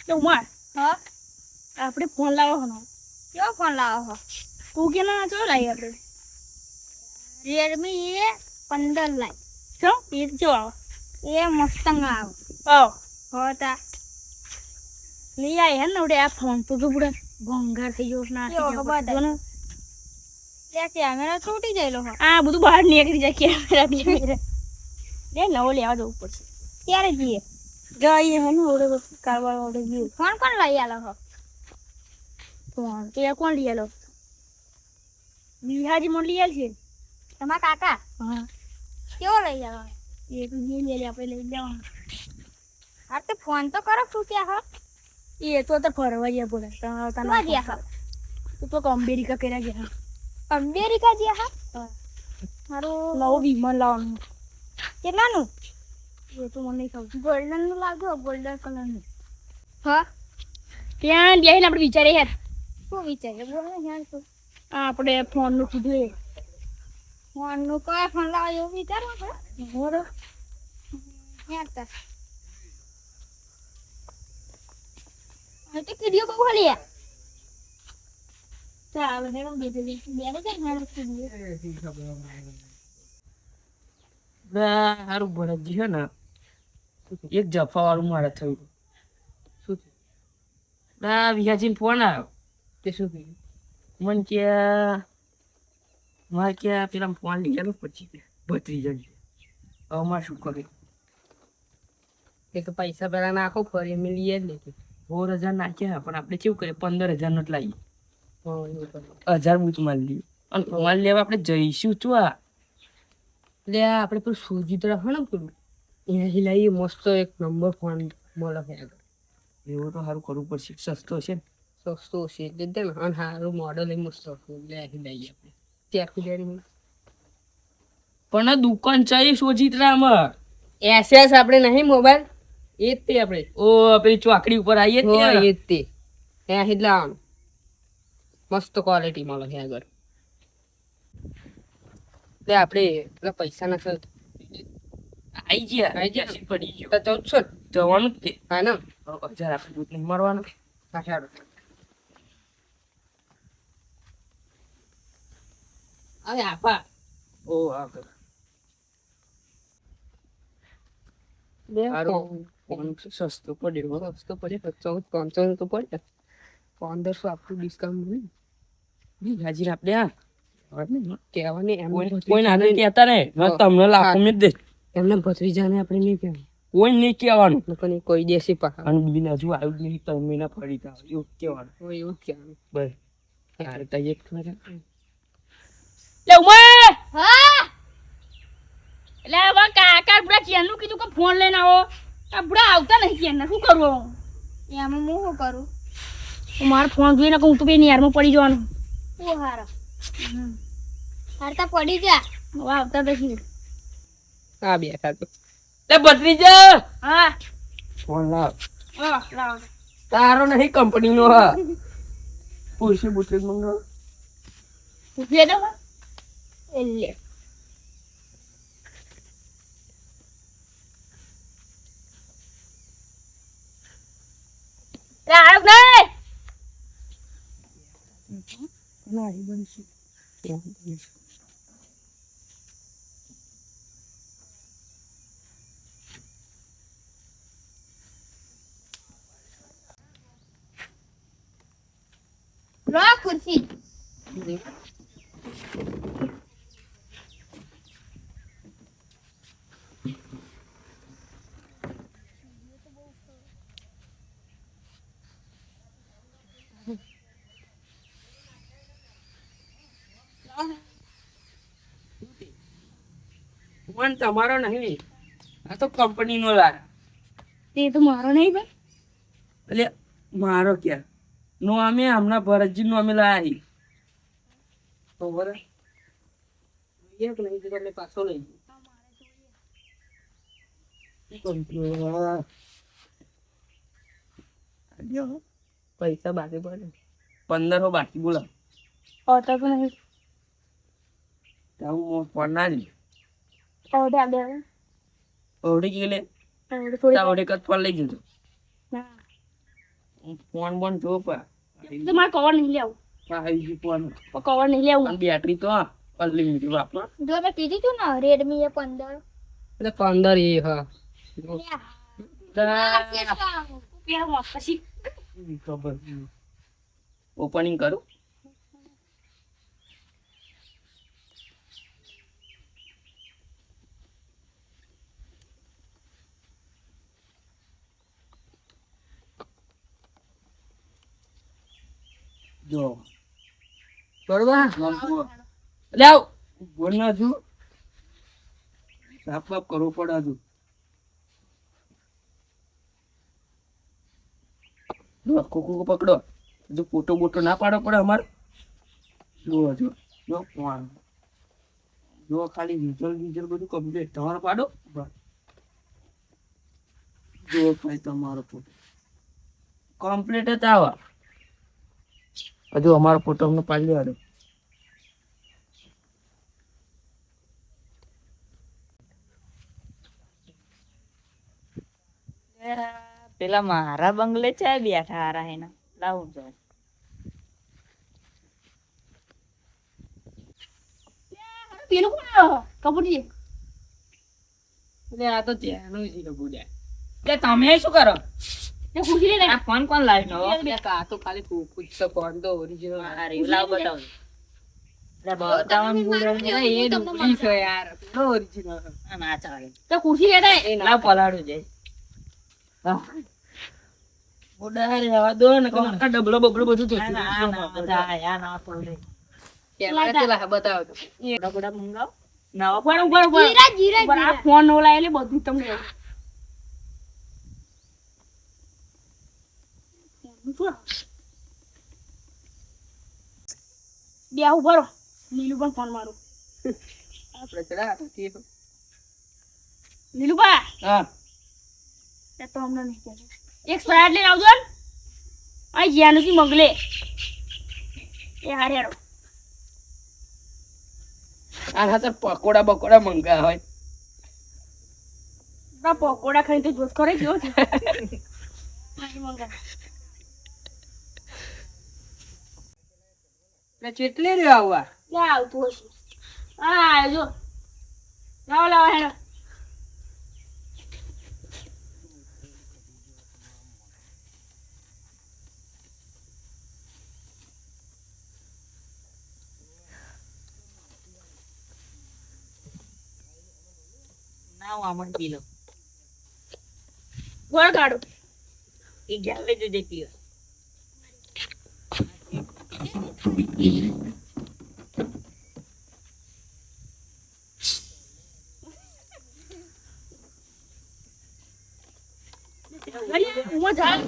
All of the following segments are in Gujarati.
તો ઉમર હા આપણે ફોન લાવો હનો કેવો ફોન લાવો છો તું કે ના ચલો લાવી આપણે Redmi A15 લાઈ ચો એ જો આવો એ મસ્તંગ આવો આવ હોતા લઈ આય હે ને ઉડે આ ફોન તો બુડા ભંગાર થઈ ગયો ના કેવો થઈ ખબર ગયો ને ત્યાં કેમેરા તૂટી ગયેલો હો આ બધું બહાર નીકળી જાય કેમેરા બેમેરા લે નવો લેવા જવું પડશે ત્યારે જઈએ જઈએ હે ને ઓડે કારવાર ઓડે ગયું ફોન કોણ લઈ આલો હો ફોન તો એ કોણ લઈ આલો બિહાજી મોન લઈ આલ છે તમારા કાકા હા કેવો લઈ આલો એ તો લઈ લે આપણે લઈ લેવાનું આ તો ફોન તો કરો શું ત્યાં હો એ તો ફરવા ગયા બોલે ફરવા ગયા હો તું તો અમેરિકા કર્યા ગયા અમેરિકા ગયા હા મારું નવો વિમાન લાવવાનું કેટલાનું એ તો મને નહીં ખબર ગોલ્ડન નું લાગો ગોલ્ડન કલર નું હા ત્યાં બેહીને આપણે વિચારીએ યાર શું વિચારે બોલ ને યાર શું આપણે ફોનનું કીધું એ ફોન નું કયો ફોન લાવો એવું વિચારવું પડે મોર યાર તા તો વિડિયો બહુ ખાલી યાર ચાલ હે બે બે બે હારું કીધું હારું ભરતજી છે ને એક જફા વાળું મારે થયું શું વિહાજીને ફોન આવ્યો તે શું કીધું મને કે મારે કે પેલા ફોન લઈ ગયેલો પછી ભત્રી જશે હવે મારે શું કરે એક પૈસા પેલા નાખો ફરી અમે લઈએ જ નહીં 4,000 નાખ્યા પણ આપણે કેવું કરીએ 15,000 નો જ લાવીએ 1,000 બૂચ મારી લઈએ અને ફોન લેવા આપણે જઈશું તો એટલે આપણે પેલું સૂજી તો રાખો ને પેલું એનાથી લાવીએ મસ્ત એક નંબર ફોન મળે છે આગળ એવું તો સારું કરવું પડશે સસ્તો છે ને સસ્તો છે એટલે દે ને અને સારું મોડલ એ મસ્ત એટલે આથી લઈએ આપણે ત્યાંથી લઈને પણ આ દુકાન ચાલી સોજિત્રામાં એસએસ આપણે નહીં મોબાઈલ એ જ તે આપણે ઓ પેલી ચોકડી ઉપર આવીએ જ એ જ તે ત્યાંથી જ લાવવાનું મસ્ત ક્વોલિટી મળે છે આગળ એટલે આપણે પેલા પૈસા ના આઈ ગયા પડી ગયો તો 1400 જવાનું જ તે હા ને 1,000 આપણે દૂધ નહીં મળવાનું હા સારું અરે આપા ઓ હા સસ્તો પડ્યો સસ્તો પડે 1400 તો પડે 1500 આપણું ડિસ્કાઉન્ટ મળ્યું હાજી આપણે કહેવાની કોઈ ના કહેતા ને તમને લાખો મેં દે એમને ભત્રીજાને આપણે નહીં કહેવાનું કોઈ નહીં કહેવાનું કોઈ દેશી પાકા અને બીજું હજુ આવ્યું નહીં 3 મહિના ફરી તા એવું કહેવાનું એવું જ કહેવાનું બસ યાર તો એક લે ઉમર હા એટલે હવે કાકા બુડા ચેનનું કીધું કે ફોન લઈને આવો આ બુડા આવતા નહીં ચેનના શું કરવું એમાં હું શું કરું મારો ફોન જોઈને કહું તું બે નિયારમાં પડી જવાનું શું હારો હારતા પડી જા હવે આવતા નથી આ બે ખાતો તે ભત્રીજા હા ફોન લાવ લાવ તારો નહીં કંપનીનો હા પૂછી પૂછી મંગાવ ઉભી દો એટલે રાવ નહીં ના એ બનશે લો ખુરશી ફોન તમારો નહીં આ તો કંપનીનો લાગ તે તો મારો નહીં ભાઈ એટલે મારો ક્યાં નો અમે હમણાં ભરતજી નો અમે લાયા તો બરાબર એક નહીં તો તમે પાછો લઈ ગયો પૈસા બાકી પડે 1500 બાકી બોલા આવતા તો નહીં હું ફોન ના લી આવડે આ બે ઓવડે ગયેલે થોડી ઓવડે કદ ફોન લઈ જજો ના ફોન બોન જો પા તો મારે કવર નહીં લેવું આવી ગયું ફોન તો કવર નહીં લેવું અને બેટરી તો અનલિમિટેડ વાપરો જો મેં કીધું તું ને રેડમી એ 15 એટલે 15 એ હા પહેરવા પછી ખબર ઓપનિંગ કરું જો બરોબર જાવ બોલ ના છું સાફ સાફ કરવો પડે હજુ જો કોકો પકડો હજુ ફોટો બોટો ના પાડો પડે અમારે જુઓ જો જો ફોન જો ખાલી વિઝલ બધું કમ્પ્લીટ તમારો પાડો બસ જો ભાઈ તમારો ફોટો કમ્પ્લીટ જ આવે હજુ અમારો ફોટો અમને પાડી દેવાનો પેલા મારા બંગલે છે બેઠા હારા હેના લાવું છે પેલું કોણ કપૂરજી એટલે આ તો ત્યાંનું છે બુડા કે તમે શું કરો તે ખુરશી લઈ લે આ ફોન કોણ લાવ્યો આ તો ખાલી પૂછતો કોણ તો ઓરિજિનલ અરે લાવ બતાવો એટલે બતાવવાનું ભૂલે એ ડુપ્લી છે યાર ઓરિજિનલ આ ના ચાલે તો ખુરશી લેતા એ લાવ પલાડું છે બુડા રે આવા દો ને આ ડબલો બબલો બધું તો ના ના મજા આય આ ના પડે કેમેરા ચલા બતાવો તો એ ડબડા મંગાવ નવા ઉપર ઉપર ઉપર આ ફોન નો લાય એટલે બધું તમને એવું. બે આવું ભરો નીલું પણ ફોન મારું આપણે ચડા નીલુબા હા એ તો હમણાં નહીં ચાલે. એક સ્પ્રાઇટ લઈને આવજો ને આ જ્યાં નથી મંગલે એ હારે હારો આ હા તો પકોડા બકોડા મંગા હોય ના પકોડા ખાઈને તો જોશ કરે કેવો છે નહીં મંગા એટલે ચેટલે રહ્યો આવવા ક્યાં આવતું હશે હા જો લાવો લાવો હેડો ના આમણ પીલો ગોળ કાઢો એ જાવે જો દેખીયો હું ચાલ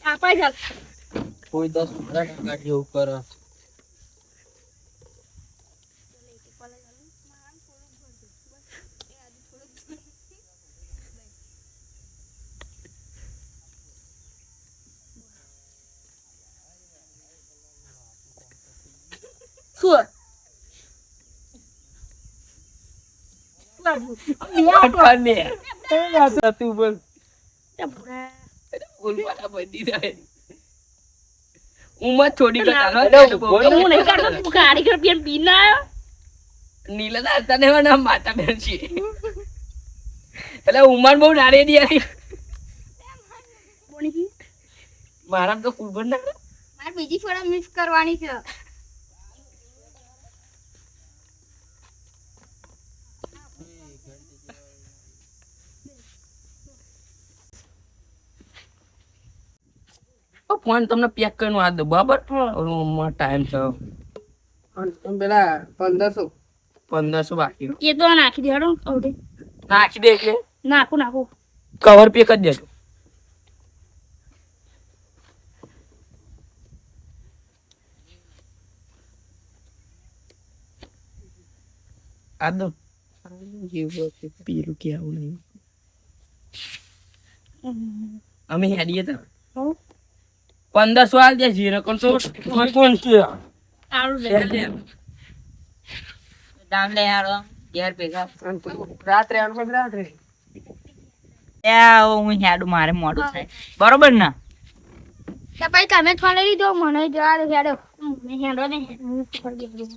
આપા ચાલ કોઈ 10-15 ટકા જેવું કરે શું તું બોલ ઉમર થોડી નીલા દાતા ને નામ માતા બેન છે એટલે ઉમર બહુ નાની દી મારા તો કુલબન ના મારે બીજી ફોડા મિક્સ કરવાની છે ફોન તમને પેક કરીને આ દો બરાબર ટાઈમ છે પેલા 1500 બાકી એ તો નાખી દે હેડો આવડે નાખી દે એટલે નાખું નાખું કવર પેક જ દેજો આ દો પેલું કે આવું નહીં અમે હેડીએ તો 1500 આલ દે જીરો કોણ તો કોણ છે આવું લે દામ લે હારો ઘેર ભેગા રાત્રે આનો રાત્રે હવે હું હેડું મારે મોડું થાય બરોબર ને તો પછી તમે ફોન લીધો મને જવા દો હેડો હેડો ને હું ફરી ગયો.